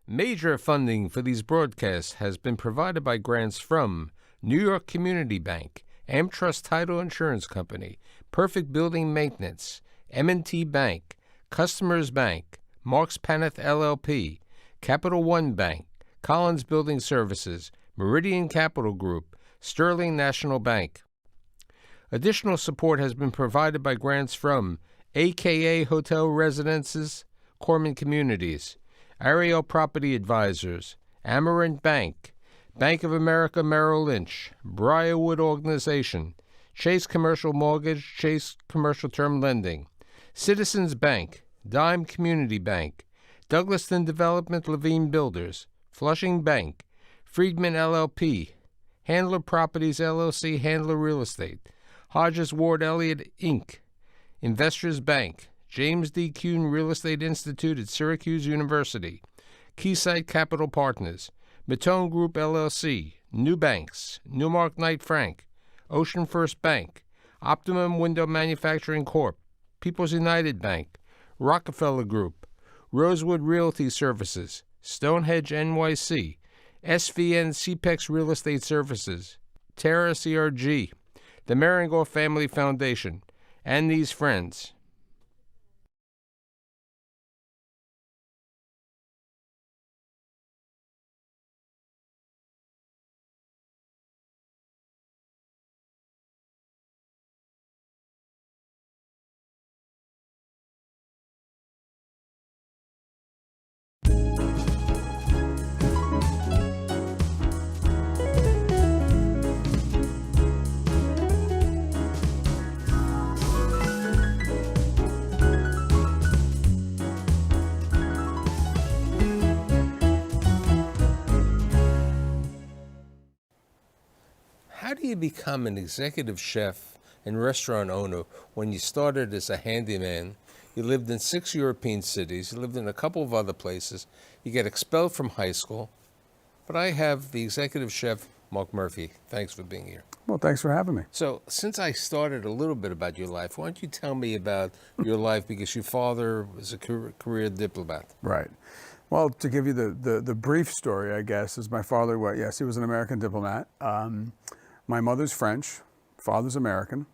Major funding for these broadcasts has been provided by grants from New York Community Bank, AmTrust Title Insurance Company, Perfect Building Maintenance, M&T Bank, Customers Bank, Marks Paneth LLP, Capital One Bank, Collins Building Services, Meridian Capital Group, Sterling National Bank. Additional support has been provided by grants from AKA Hotel Residences, Corman Communities, Ariel Property Advisors, Amarant Bank, Bank of America Merrill Lynch, Briarwood Organization, Chase Commercial Mortgage, Chase Commercial Term Lending, Citizens Bank, Dime Community Bank, Douglaston Development Levine Builders, Flushing Bank, Friedman LLP, Handler Properties LLC, Handler Real Estate, Hodges Ward Elliott Inc., Investors Bank, James D. Kuhn Real Estate Institute at Syracuse University, Keysight Capital Partners, Matone Group LLC, New Banks, Newmark Knight Frank, Ocean First Bank, Optimum Window Manufacturing Corp., People's United Bank, Rockefeller Group, Rosewood Realty Services, Stonehenge NYC, SVN CPEX Real Estate Services, Terra CRG, the Marengo Family Foundation, and these friends. How do you become an executive chef and restaurant owner when you started as a handyman? You lived in 6 European cities, you lived in a couple of other places, you get expelled from high school. But I have the executive chef, Marc Murphy. Thanks for being here. Well, thanks for having me. So, since I started a little bit about your life, why don't you tell me about your life, because your father was a career diplomat. Right. Well, to give you the brief story, I guess, is my father, well, yes, he was an American diplomat. My mother's French, father's American.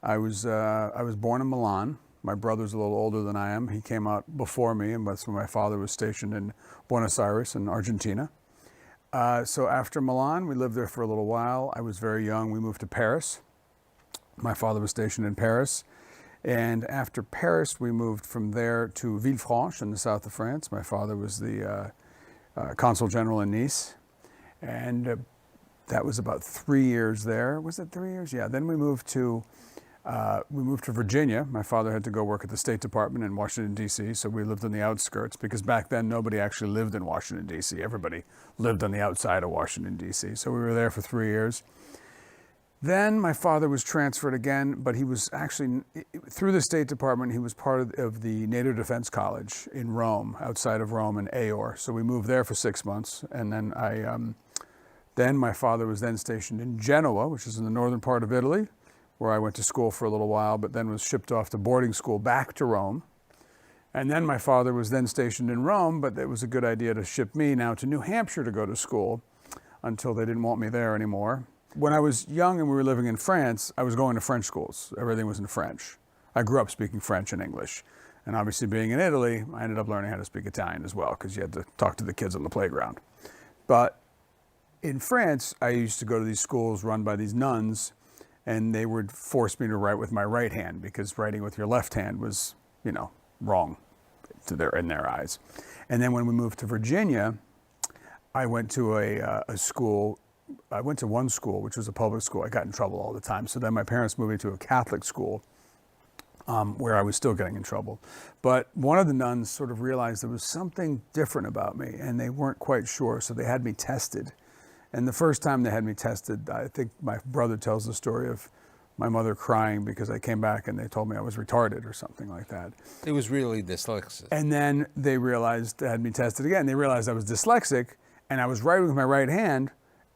I was born in Milan. My brother's a little older than I am. He came out before me, and that's when my father was stationed in Buenos Aires in Argentina. So after Milan, we lived there for a little while. I was very young. We moved to Paris. My father was stationed in Paris. And after Paris, we moved from there to Villefranche in the south of France. My father was the consul general in Nice. And that was about 3 years there. Was it 3 years? Yeah. Then we moved to Virginia. My father had to go work at the State Department in Washington, D.C., so we lived on the outskirts, because back then nobody actually lived in Washington, D.C. Everybody lived on the outside of Washington, D.C., so we were there for 3 years. Then my father was transferred again, but he was actually, through the State Department, he was part of the NATO Defense College in Rome, outside of Rome in Aor, so we moved there for 6 months, and then my father was then stationed in Genoa, which is in the northern part of Italy, where I went to school for a little while, but then was shipped off to boarding school back to Rome. And then my father was then stationed in Rome, but it was a good idea to ship me now to New Hampshire to go to school until they didn't want me there anymore. When I was young and we were living in France, I was going to French schools. Everything was in French. I grew up speaking French and English. And obviously being in Italy, I ended up learning how to speak Italian as well, because you had to talk to the kids on the playground. But in France, I used to go to these schools run by these nuns, and they would force me to write with my right hand, because writing with your left hand was, wrong in their eyes. And then when we moved to Virginia, I went to a school. I went to one school, which was a public school. I got in trouble all the time. So then my parents moved me to a Catholic school, where I was still getting in trouble. But one of the nuns sort of realized there was something different about me, and they weren't quite sure, so they had me tested. And the first time they had me tested, I think my brother tells the story of my mother crying because I came back and they told me I was retarded or something like that. It was really dyslexic. And then they had me tested again. They realized I was dyslexic, and I was writing with my right hand,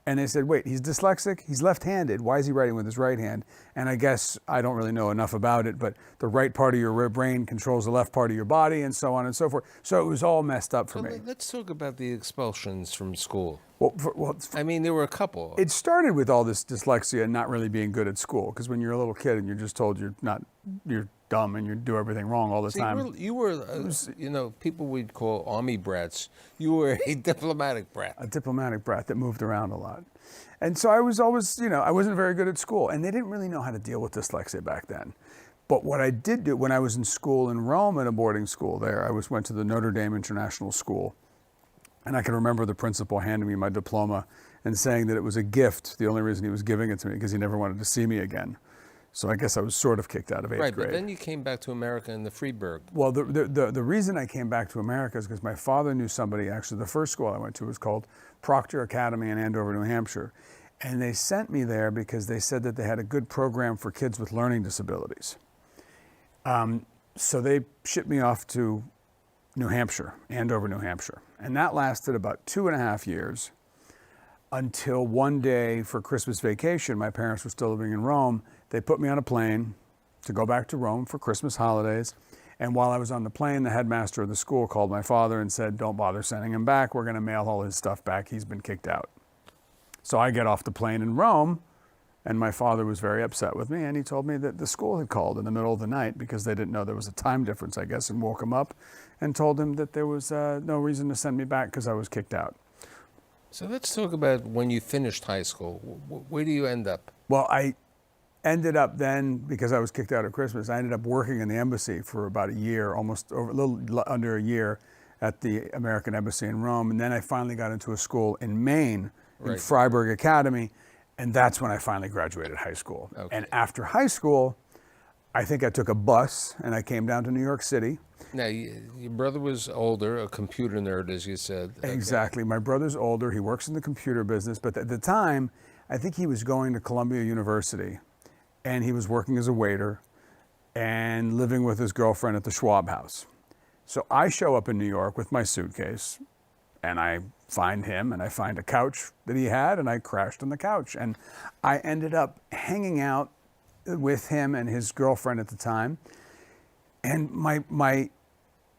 And they said, wait, he's dyslexic? He's left-handed. Why is he writing with his right hand? And I guess I don't really know enough about it, but the right part of your brain controls the left part of your body and so on and so forth. So it was all messed up for me. Let's talk about the expulsions from school. Well, I mean, there were a couple. it started with all this dyslexia and not really being good at school, because when you're a little kid and you're just told you're dumb and you do everything wrong all the time. You were people we'd call army brats. You were a diplomatic brat. A diplomatic brat that moved around a lot. And so I was always, I wasn't very good at school, and they didn't really know how to deal with dyslexia back then. But what I did do when I was in school in Rome at a boarding school there, went to the Notre Dame International School, and I can remember the principal handing me my diploma and saying that it was a gift. The only reason he was giving it to me because he never wanted to see me again. So I guess I was sort of kicked out of 8th grade. Right, but then you came back to America in the Freeburg. Well, the reason I came back to America is because my father knew somebody. Actually, the first school I went to was called Proctor Academy in Andover, New Hampshire. And they sent me there because they said that they had a good program for kids with learning disabilities. So they shipped me off to New Hampshire, Andover, New Hampshire. And that lasted about 2.5 years until one day for Christmas vacation, my parents were still living in Rome. They put me on a plane to go back to Rome for Christmas holidays. And while I was on the plane, the headmaster of the school called my father and said, don't bother sending him back. We're going to mail all his stuff back. He's been kicked out. So I get off the plane in Rome, and my father was very upset with me, and he told me that the school had called in the middle of the night because they didn't know there was a time difference, I guess, and woke him up and told him that there was no reason to send me back because I was kicked out. So let's talk about when you finished high school. Where do you end up? Well, I ended up then, because I was kicked out at Christmas, I ended up working in the embassy for about a year, a little under a year at the American Embassy in Rome. And then I finally got into a school in Maine, in Freiburg Academy, and that's when I finally graduated high school. Okay. And after high school, I think I took a bus and I came down to New York City. Now, your brother was older, a computer nerd, as you said. Okay. Exactly. My brother's older. He works in the computer business. But at the time, I think he was going to Columbia University, and he was working as a waiter and living with his girlfriend at the Schwab House. So I show up in New York with my suitcase, and I find him, and I find a couch that he had, and I crashed on the couch. And I ended up hanging out with him and his girlfriend at the time. And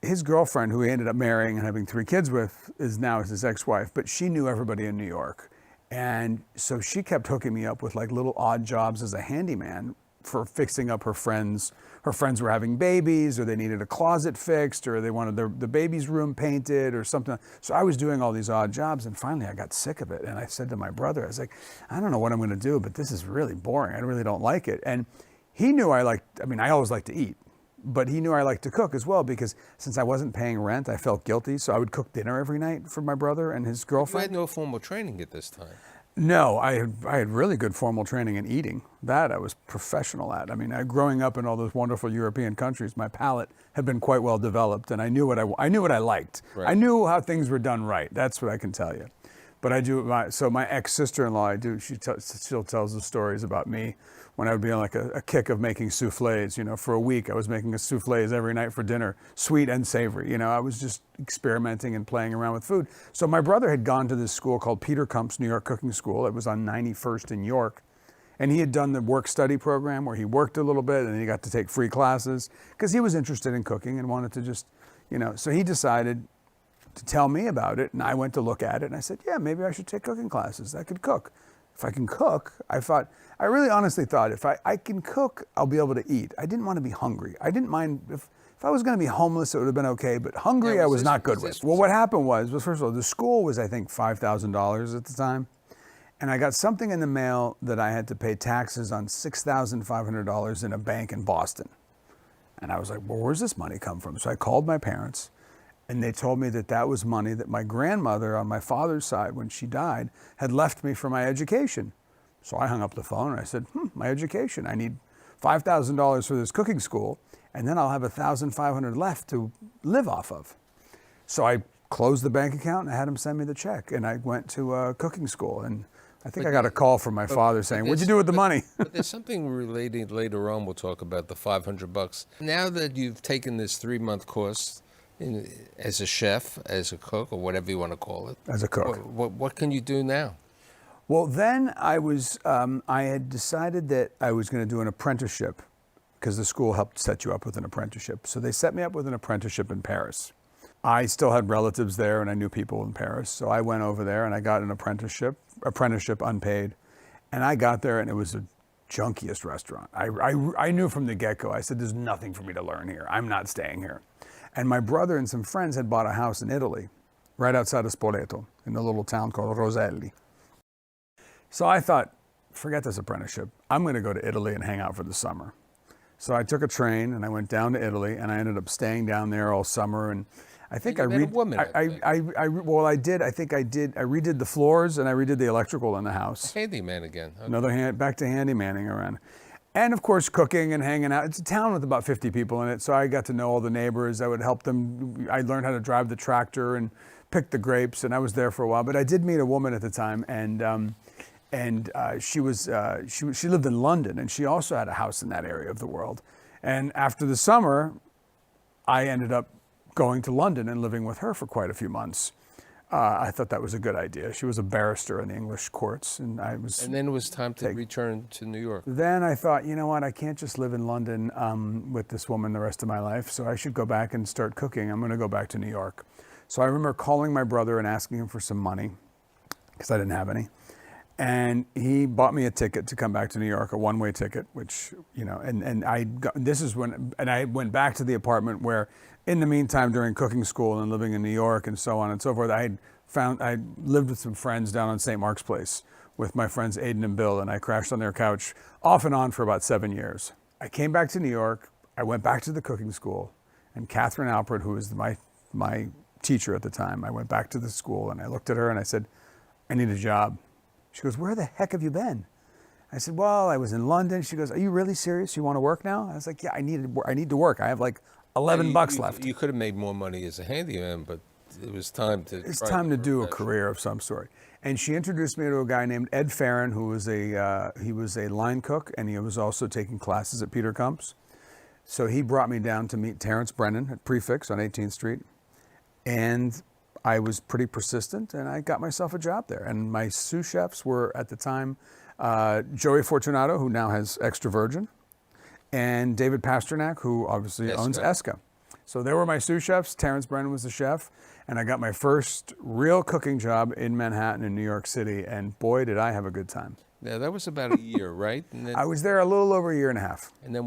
his girlfriend, who he ended up marrying and having 3 kids with, is now his ex-wife, but she knew everybody in New York. And so she kept hooking me up with like little odd jobs as a handyman for fixing up her friends. Her friends were having babies, or they needed a closet fixed, or they wanted the baby's room painted or something. So I was doing all these odd jobs, and finally I got sick of it. And I said to my brother, I was like, I don't know what I'm going to do, but this is really boring. I really don't like it. And he knew I always liked to eat. But he knew I liked to cook as well, because since I wasn't paying rent, I felt guilty. So I would cook dinner every night for my brother and his girlfriend. You had no formal training at this time. No, I had really good formal training in eating. That I was professional at. I mean, growing up in all those wonderful European countries, my palate had been quite well developed, and I knew what I liked. Right. I knew how things were done right. That's what I can tell you. But I do. So my ex-sister-in-law, she still tells the stories about me when I would be on like a kick of making soufflés. For a week I was making soufflés every night for dinner, sweet and savory. I was just experimenting and playing around with food. So my brother had gone to this school called Peter Kump's New York Cooking School. It was on 91st in York. And he had done the work-study program where he worked a little bit and he got to take free classes because he was interested in cooking and wanted to just, so he decided to tell me about it, and I went to look at it, and I said, yeah, maybe I should take cooking classes. I could cook. If I can cook, I really honestly thought if I can cook, I'll be able to eat. I didn't want to be hungry. I didn't mind if I was going to be homeless, it would have been okay, but hungry I was not good with. Well, what happened was, first of all, the school was, I think, $5,000 at the time, and I got something in the mail that I had to pay taxes on $6,500 in a bank in Boston. And I was like, well, where's this money come from? So I called my parents, and they told me that was money that my grandmother on my father's side, when she died, had left me for my education. So I hung up the phone and I said, my education. I need $5,000 for this cooking school, and then I'll have $1,500 left to live off of. So I closed the bank account and I had him send me the check, and I went to cooking school. And I think I got a call from my father saying, what'd you do with the money? But there's something related later on. We'll talk about the $500. Now that you've taken this 3-month course, as a chef, as a cook, or whatever you want to call it. As a cook. What can you do now? Well, then I had decided that I was going to do an apprenticeship because the school helped set you up with an apprenticeship. So they set me up with an apprenticeship in Paris. I still had relatives there and I knew people in Paris. So I went over there and I got an apprenticeship unpaid. And I got there and it was the junkiest restaurant. I knew from the get-go, I said, there's nothing for me to learn here. I'm not staying here. And my brother and some friends had bought a house in Italy, right outside of Spoleto, in a little town called Roselli. So I thought, forget this apprenticeship. I'm going to go to Italy and hang out for the summer. So I took a train and I went down to Italy and I ended up staying down there all summer. And I think I redid the floors and I redid the electrical in the house. Handyman again. Okay. Back to handymanning around. And of course, cooking and hanging out. It's a town with about 50 people in it. So I got to know all the neighbors. I would help them. I learned how to drive the tractor and pick the grapes. And I was there for a while. But I did meet a woman at the time. And she lived in London, and she also had a house in that area of the world. And after the summer, I ended up going to London and living with her for quite a few months. I thought that was a good idea. She was a barrister in the English courts, and I was. And then it was time to return to New York. Then I thought, you know what? I can't just live in London with this woman the rest of my life. So I should go back and start cooking. I'm going to go back to New York. So I remember calling my brother and asking him for some money because I didn't have any. And he bought me a ticket to come back to New York, a one-way ticket, which, you know, and I went back to the apartment where, in the meantime, during cooking school and living in New York and so on and so forth, I lived with some friends down on St. Mark's Place with my friends Aiden and Bill, and I crashed on their couch off and on for about 7 years. I came back to New York, I went back to the cooking school, and Catherine Alpert, who was my teacher at the time, I went back to the school and I looked at her and I said, I need a job. She goes, where the heck have you been? I said, well, I was in London. She goes, are you really serious? You want to work now? I was like, yeah, I need to work. I have like $11 left. You could have made more money as a handyman, but it was time to. It's time to do a career of some sort. And she introduced me to a guy named Ed Farron, who was he was a line cook, and he was also taking classes at Peter Kump's. So he brought me down to meet Terrence Brennan at Prefix on 18th Street, and I was pretty persistent, and I got myself a job there. And my sous chefs were, at the time, Joey Fortunato, who now has Extra Virgin, and David Pasternak, who obviously owns Esca. So they were my sous chefs. Terrence Brennan was the chef. And I got my first real cooking job in Manhattan in New York City. And boy, did I have a good time. Yeah, that was about a year, right? And then, I was there a little over a year and a half. And then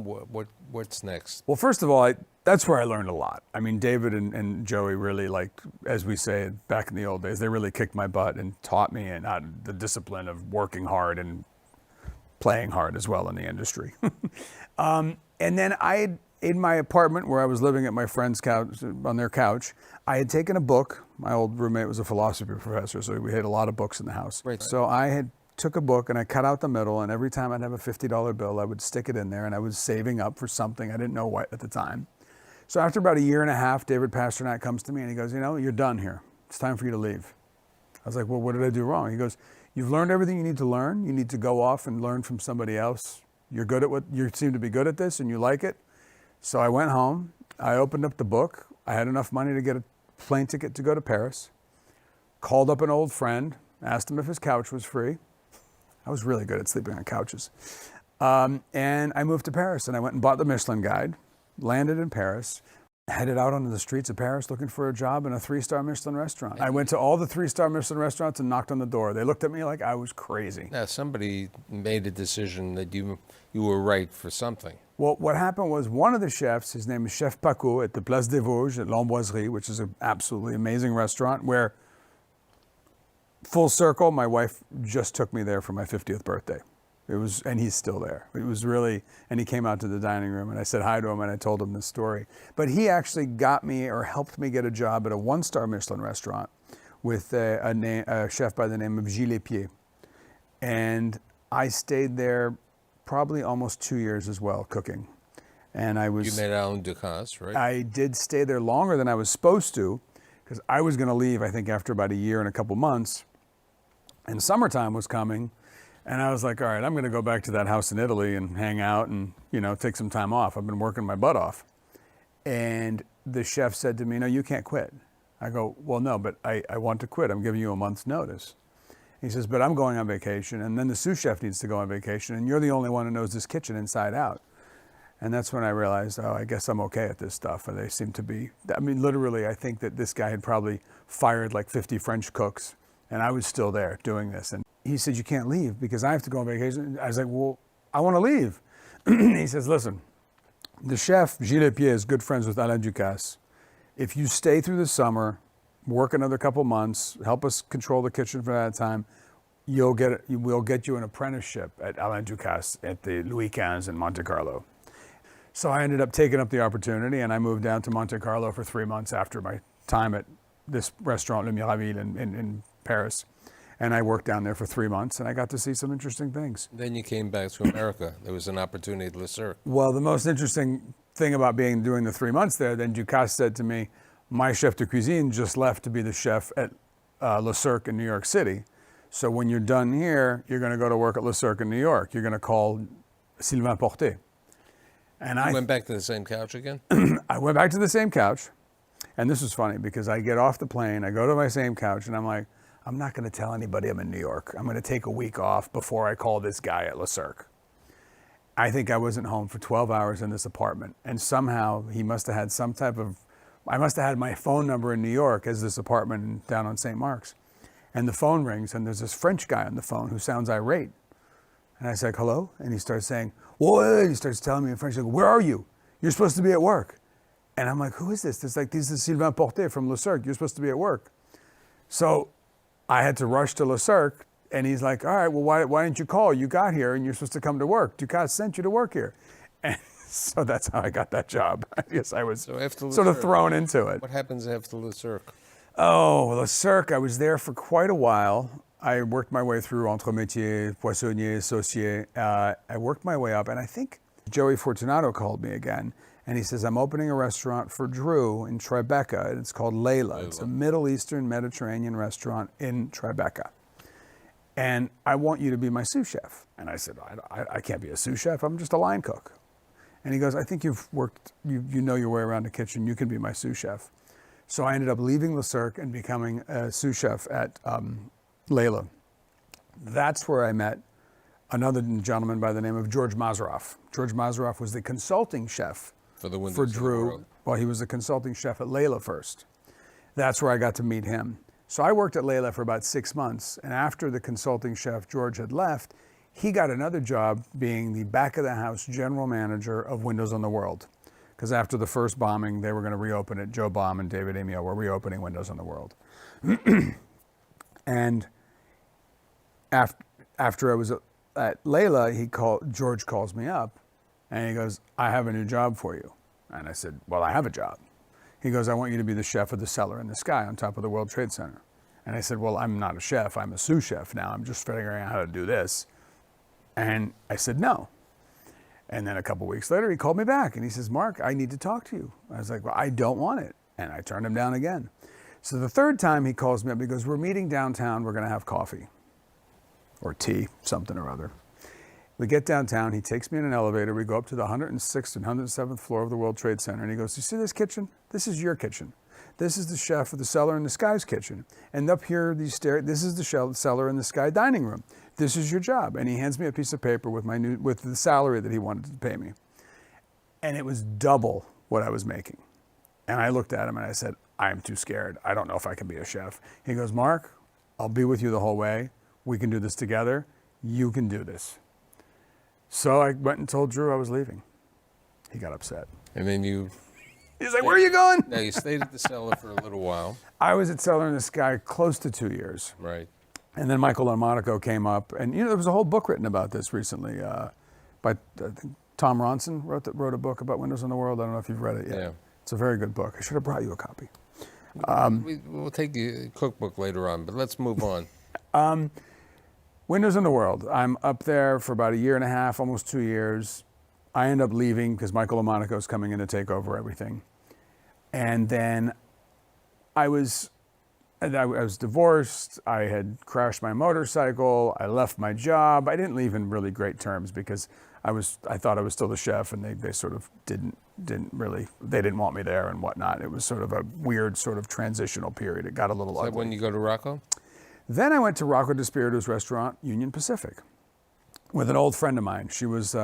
what's next? Well, first of all, that's where I learned a lot. I mean, David and Joey really, like, as we say back in the old days, they really kicked my butt and taught me the discipline of working hard and playing hard as well in the industry. And then in my apartment where I was living at my friend's couch, on their couch, I had taken a book. My old roommate was a philosophy professor, so we had a lot of books in the house. Right. So I took a book and I cut out the middle, and every time I'd have a $50 bill, I would stick it in there, and I was saving up for something. I didn't know what at the time. So after about a year and a half, David Pasternak comes to me and he goes, you know, you're done here. It's time for you to leave. I was like, well, what did I do wrong? He goes, you've learned everything you need to learn. You need to go off and learn from somebody else. You're good at you seem to be good at this and you like it. So I went home, I opened up the book. I had enough money to get a plane ticket to go to Paris, called up an old friend, asked him if his couch was free. I was really good at sleeping on couches. And I moved to Paris and I went and bought the Michelin Guide, landed in Paris, headed out onto the streets of Paris looking for a job in a 3-star Michelin restaurant. I went to all the 3-star Michelin restaurants and knocked on the door. They looked at me like I was crazy. Now, somebody made a decision that you were right for something. Well, what happened was one of the chefs, his name is Chef Paco at the Place des Vosges at l'Amboiserie, which is an absolutely amazing restaurant where, full circle, my wife just took me there for my 50th birthday. And he's still there. It was really, and he came out to the dining room and I said hi to him and I told him this story. But he actually got me or helped me get a job at a 1-star Michelin restaurant with a chef by the name of Gilles Pied. And I stayed there probably almost 2 years as well, cooking. And I was... You made Alain Ducasse, right? I did stay there longer than I was supposed to, because I was going to leave, I think, after about a year and a couple months. And summertime was coming. And I was like, all right, I'm going to go back to that house in Italy and hang out and, you know, take some time off. I've been working my butt off. And the chef said to me, no, you can't quit. I go, well, no, but I want to quit. I'm giving you a month's notice. He says, but I'm going on vacation, and then the sous chef needs to go on vacation, and you're the only one who knows this kitchen inside out. And that's when I realized, oh, I guess I'm okay at this stuff. And they seem to be, I mean, literally, I think that this guy had probably fired like 50 French cooks, and I was still there doing this. And he said, you can't leave because I have to go on vacation. I was like, well, I want to leave. He says, listen, the chef, Gilles Lepierre, is good friends with Alain Ducasse. If you stay through the summer, work another couple months, help us control the kitchen for that time, we'll get you an apprenticeship at Alain Ducasse at the Louis XV in Monte Carlo. So I ended up taking up the opportunity, and I moved down to Monte Carlo for 3 months after my time at this restaurant, Le Miraville in Paris. And I worked down there for 3 months, and I got to see some interesting things. Then you came back to America. There was an opportunity at Le Cirque. Well, the most interesting thing about doing the 3 months there, then Ducasse said to me, my chef de cuisine just left to be the chef at Le Cirque in New York City. So when you're done here, you're going to go to work at Le Cirque in New York. You're going to call Sylvain Portet. And I went back to the same couch again? I went back to the same couch. And this was funny because I get off the plane, I go to my same couch, and I'm like, I'm not going to tell anybody I'm in New York. I'm going to take a week off before I call this guy at Le Cirque. I think I wasn't home for 12 hours in this apartment. And somehow he must have had I must have had my phone number in New York as this apartment down on St. Mark's. And the phone rings, and there's this French guy on the phone who sounds irate. And I said, hello? And he starts saying, whoa, he starts telling me in French, where are you? You're supposed to be at work. And I'm like, who is this? It's like, this is Sylvain Portet from Le Cirque. You're supposed to be at work. So I had to rush to Le Cirque, and he's like, all right, well, why didn't you call? You got here, and you're supposed to come to work. Ducasse sent you to work here. And so that's how I got that job. I guess I was sort of thrown into it. What happens after Le Cirque? Oh, Le Cirque, I was there for quite a while. I worked my way through entremetier, poissonnier, saucier. I worked my way up, and I think Joey Fortunato called me again, and he says, I'm opening a restaurant for Drew in Tribeca, and it's called Layla. It's a Middle Eastern Mediterranean restaurant in Tribeca. And I want you to be my sous chef. And I said, I can't be a sous chef, I'm just a line cook. And he goes, I think you've worked, you know your way around the kitchen, you can be my sous chef. So I ended up leaving Le Cirque and becoming a sous chef at Layla. That's where I met another gentleman by the name of George Mazeroff. George Mazeroff was the consulting chef for Drew. Well, he was the consulting chef at Layla first. That's where I got to meet him. So I worked at Layla for about 6 months, and after the consulting chef George had left, he got another job being the back of the house general manager of Windows on the World. Because after the first bombing, they were going to reopen it. Joe Baum and David Emio were reopening Windows on the World. And after I was at Layla, George calls me up, and he goes, I have a new job for you. And I said, well, I have a job. He goes, I want you to be the chef of the Cellar in the Sky on top of the World Trade Center. And I said, well, I'm not a chef, I'm a sous chef now. I'm just figuring out how to do this. And I said, no. And then a couple weeks later, he called me back and he says, Mark, I need to talk to you. I was like, well, I don't want it. And I turned him down again. So the third time he calls me up, he goes, we're meeting downtown, we're gonna have coffee or tea, something or other. We get downtown, he takes me in an elevator, we go up to the 106th and 107th floor of the World Trade Center, and he goes, you see this kitchen? This is your kitchen. This is the chef of the Cellar in the Sky's kitchen. And up here, this is the Cellar in the Sky dining room. This is your job. And he hands me a piece of paper with the salary that he wanted to pay me. And it was double what I was making. And I looked at him and I said, I'm too scared. I don't know if I can be a chef. He goes, Mark, I'll be with you the whole way. We can do this together. You can do this. So I went and told Drew I was leaving. He got upset. And then He's like, where are you going? Now you stayed at the Cellar for a little while. I was at Cellar in the Sky close to 2 years. Right. And then Michael Lomonaco came up, and there was a whole book written about this recently by I think Tom Ronson wrote a book about Windows on the World. I don't know if you've read it yet. Yeah. It's a very good book. I should have brought you a copy. We'll take the cookbook later on, but let's move on. Windows on the World. I'm up there for about 1.5 years, almost 2 years. I end up leaving because Michael Lomonaco is coming in to take over everything. And then I was divorced. I had crashed my motorcycle. I left my job. I didn't leave in really great terms because I thought I was still the chef, and they sort of didn't want me there and whatnot. It was sort of a weird sort of transitional period. It got a little ugly. Is that when you go to Rocco? Then I went to Rocco DiSpirito's restaurant, Union Pacific, with an old friend of mine. She was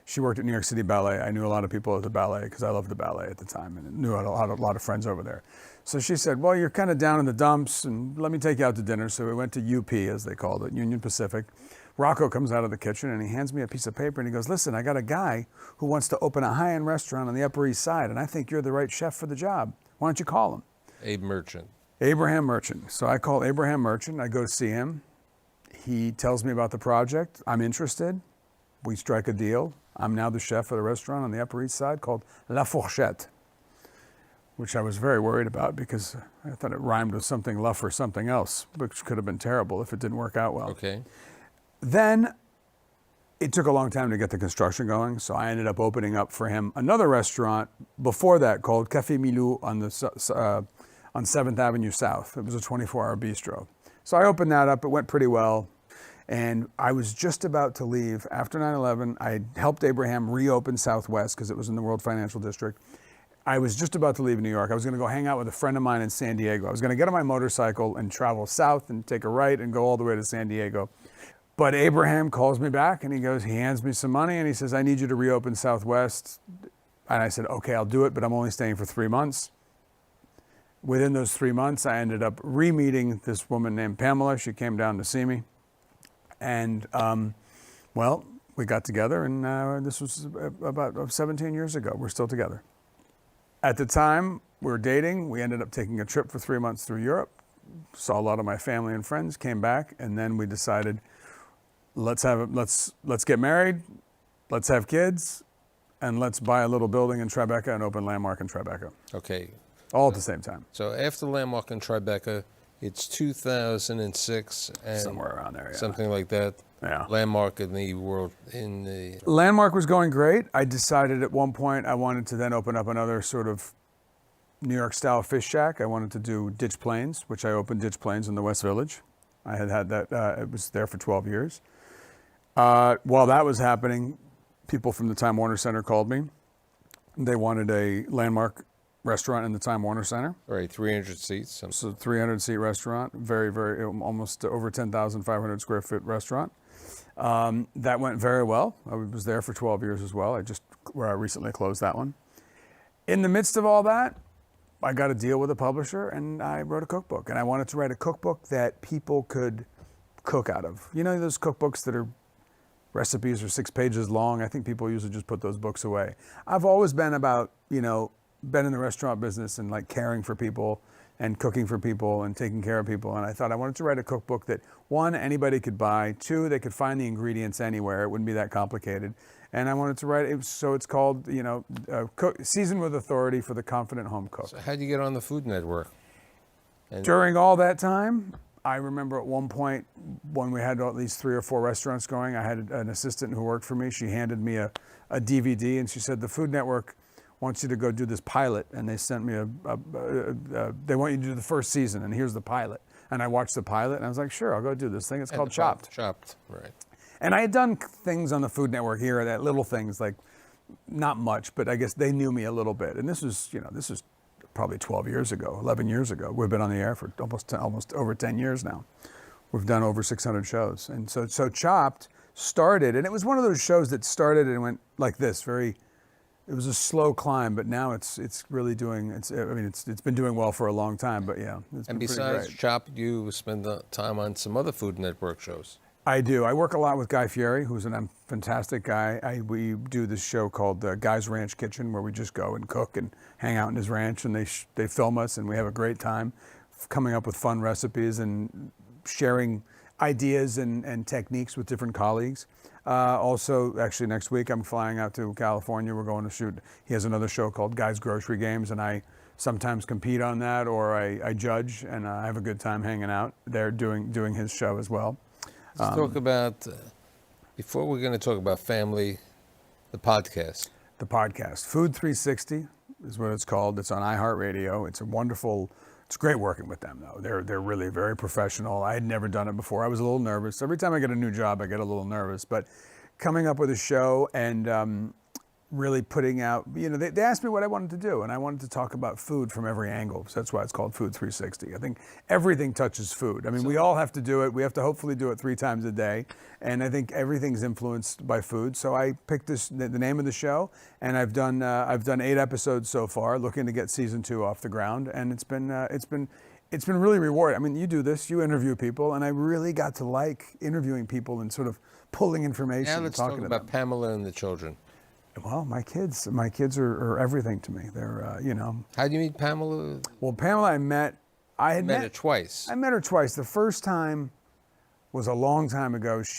she worked at New York City Ballet. I knew a lot of people at the ballet because I loved the ballet at the time and knew a lot of friends over there. So she said, well, you're kind of down in the dumps and let me take you out to dinner. So we went to UP, as they called it, Union Pacific. Rocco comes out of the kitchen and he hands me a piece of paper and he goes, listen, I got a guy who wants to open a high-end restaurant on the Upper East Side and I think you're the right chef for the job. Why don't you call him? Abe Merchant. Abraham Merchant. So I call Abraham Merchant. I go to see him. He tells me about the project. I'm interested. We strike a deal. I'm now the chef at a restaurant on the Upper East Side called La Fourchette, which I was very worried about because I thought it rhymed with something luff or something else, which could have been terrible if it didn't work out well. Okay. Then it took a long time to get the construction going, so I ended up opening up for him another restaurant before that called Café Milou on 7th Avenue South. It was a 24-hour bistro. So I opened that up. It went pretty well. And I was just about to leave. After 9/11, I helped Abraham reopen Southwest because it was in the World Financial District. I was just about to leave New York. I was going to go hang out with a friend of mine in San Diego. I was going to get on my motorcycle and travel south and take a right and go all the way to San Diego. But Abraham calls me back and he hands me some money and he says, I need you to reopen Southwest. And I said, okay, I'll do it, but I'm only staying for 3 months. Within those 3 months, I ended up re-meeting this woman named Pamela. She came down to see me. And, well, we got together, and this was about 17 years ago. We're still together. At the time, we were dating. We ended up taking a trip for 3 months through Europe, saw a lot of my family and friends, came back, and then we decided, let's get married, let's have kids, and let's buy a little building in Tribeca and open Landmark in Tribeca. Okay. All at the same time. So after Landmark in Tribeca, it's 2006 and somewhere around there, yeah. Something like that. Yeah. Landmark Landmark was going great. I decided at one point I wanted to then open up another sort of New York style fish shack. I wanted to do Ditch Plains, which I opened Ditch Plains in the West Village. I had that, it was there for 12 years. While that was happening, people from the Time Warner Center called me. They wanted a Landmark restaurant in the Time Warner Center. Right, 300 seats. So 300 seat restaurant, very, almost over 10,500 square foot restaurant. That went very well. I was there for 12 years as well. I just recently closed that one. In the midst of all that, I got a deal with a publisher and I wrote a cookbook. And I wanted to write a cookbook that people could cook out of. You know those cookbooks that are recipes are 6 pages long? I think people usually just put those books away. I've always been about, been in the restaurant business and like caring for people and cooking for people and taking care of people. And I thought I wanted to write a cookbook that, one, anybody could buy, two, they could find the ingredients anywhere. It wouldn't be that complicated. And I wanted to write it, so it's called, Seasoned with Authority for the Confident Home Cook. So how'd you get on the Food Network? During all that time, I remember at one point when we had at least 3 or 4 restaurants going, I had an assistant who worked for me. She handed me a DVD and she said, the Food Network wants you to go do this pilot, and they sent me they want you to do the first season, and here's the pilot. And I watched the pilot, and I was like, sure, I'll go do this thing. It's called Chopped. Chopped, right. And I had done things on the Food Network here, that little things, like not much, but I guess they knew me a little bit. And this was probably 12 years ago, 11 years ago. We've been on the air for almost over 10 years now. We've done over 600 shows. And so Chopped started, and it was one of those shows that started and went like this, it was a slow climb, but now it's really doing, it's been doing well for a long time, but yeah. And besides Chopped, you spend the time on some other Food Network shows. I do. I work a lot with Guy Fieri, who's a fantastic guy. We do this show called Guy's Ranch Kitchen, where we just go and cook and hang out in his ranch, and they film us, and we have a great time coming up with fun recipes and sharing ideas and techniques with different colleagues. Also, actually next week I'm flying out to California. We're going to shoot. He has another show called Guy's Grocery Games, and I sometimes compete on that, or I judge, and I have a good time hanging out there doing his show as well. Let's talk about, before we're going to talk about family, the podcast. The podcast. Food 360 is what it's called. It's on iHeartRadio. It's great working with them, though. They're really very professional. I had never done it before. I was a little nervous. Every time I get a new job, I get a little nervous. But coming up with a show and really putting out, they asked me what I wanted to do, and I wanted to talk about food from every angle. So that's why it's called Food 360. I think everything touches food. I mean, we all have to do it. We have to hopefully do it 3 times a day. And I think everything's influenced by food. So I picked the name of the show, and I've done 8 episodes so far, looking to get season 2 off the ground. And it's been really rewarding. I mean, you do this, you interview people, and I really got to like interviewing people and sort of pulling information Now and let's talking talk to about them. Pamela and the children. Well, my kids are everything to me. They're, How do you meet Pamela? Well, Pamela, I met Her twice. I met her twice. The first time was a long time ago. This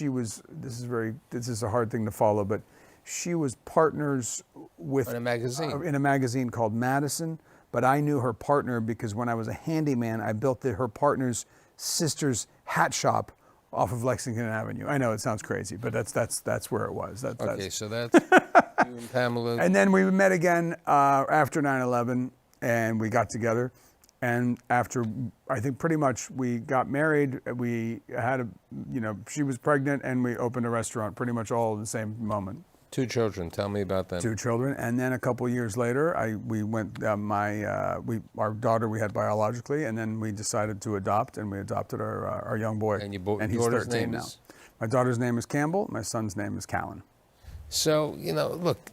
is a hard thing to follow, but she was partners with In a magazine. in a magazine called Madison. But I knew her partner because when I was a handyman, I built her partner's sister's hat shop off of Lexington Avenue. I know it sounds crazy, but that's where it was. Okay, so that's you and Pamela. And then we met again after 9/11, and we got together. And after, I think pretty much we got married, we had she was pregnant, and we opened a restaurant pretty much all in the same moment. 2 children. Tell me about them. 2 children, and then a couple years later, we went. Our daughter we had biologically, and then we decided to adopt, and we adopted our young boy. And he's daughter's 13 name now. is? My daughter's name is Campbell. My son's name is Callan. So, look,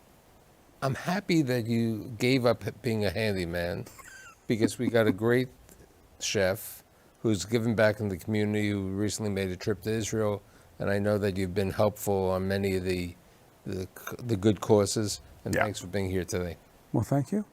I'm happy that you gave up being a handyman because we got a great chef who's given back in the community, who recently made a trip to Israel, and I know that you've been helpful on many of the good causes, and Yeah. thanks for being here today. Well, thank you.